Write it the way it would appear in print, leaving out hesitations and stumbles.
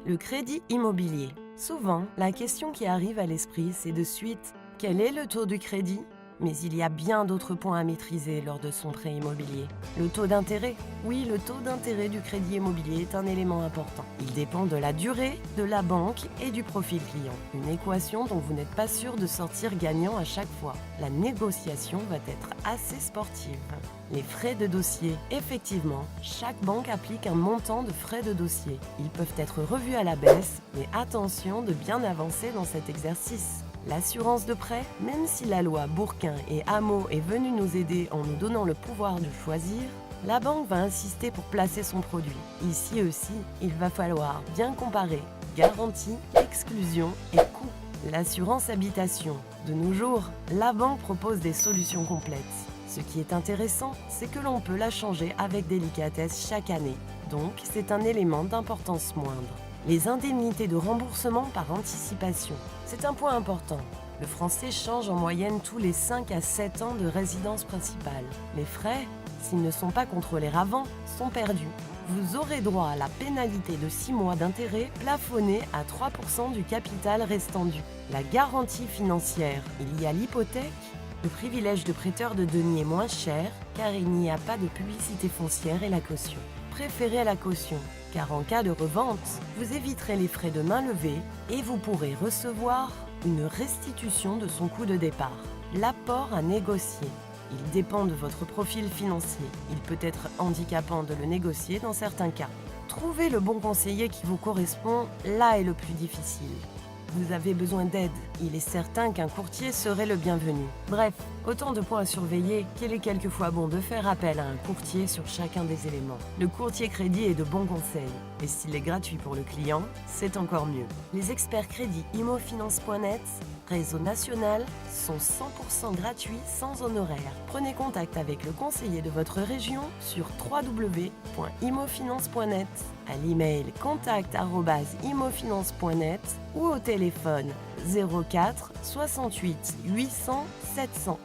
Le crédit immobilier. Souvent, la question qui arrive à l'esprit, c'est de suite « Quel est le taux du crédit ?» Mais il y a bien d'autres points à maîtriser lors de son prêt immobilier. Le taux d'intérêt. Oui, le taux d'intérêt du crédit immobilier est un élément important. Il dépend de la durée, de la banque et du profil client. Une équation dont vous n'êtes pas sûr de sortir gagnant à chaque fois. La négociation va être assez sportive. Les frais de dossier. Effectivement, chaque banque applique un montant de frais de dossier. Ils peuvent être revus à la baisse, mais attention de bien avancer dans cet exercice. L'assurance de prêt, même si la loi Bourquin et Hameau est venue nous aider en nous donnant le pouvoir de choisir, la banque va insister pour placer son produit. Ici aussi, il va falloir bien comparer garantie, exclusion et coût. L'assurance habitation. De nos jours, la banque propose des solutions complètes. Ce qui est intéressant, c'est que l'on peut la changer avec délicatesse chaque année. Donc, c'est un élément d'importance moindre. Les indemnités de remboursement par anticipation. C'est un point important. Le français change en moyenne tous les 5 à 7 ans de résidence principale. Les frais, s'ils ne sont pas contrôlés avant, sont perdus. Vous aurez droit à la pénalité de 6 mois d'intérêt plafonnée à 3% du capital restant dû. La garantie financière. Il y a l'hypothèque. Le privilège de prêteur de deniers moins cher, car il n'y a pas de publicité foncière et la caution. Préférez la caution, car en cas de revente, vous éviterez les frais de main levée et vous pourrez recevoir une restitution de son coût de départ. L'apport à négocier. Il dépend de votre profil financier. Il peut être handicapant de le négocier dans certains cas. Trouver le bon conseiller qui vous correspond, là est le plus difficile. Vous avez besoin d'aide. Il est certain qu'un courtier serait le bienvenu. Bref, autant de points à surveiller qu'il est quelquefois bon de faire appel à un courtier sur chacun des éléments. Le courtier crédit est de bons conseils. Et s'il est gratuit pour le client, c'est encore mieux. Les experts crédit imofinance.net, réseau national, sont 100% gratuits sans honoraires. Prenez contact avec le conseiller de votre région sur www.imofinance.net, à l'email contact@imofinance.net ou au téléphone 04 68 800 700.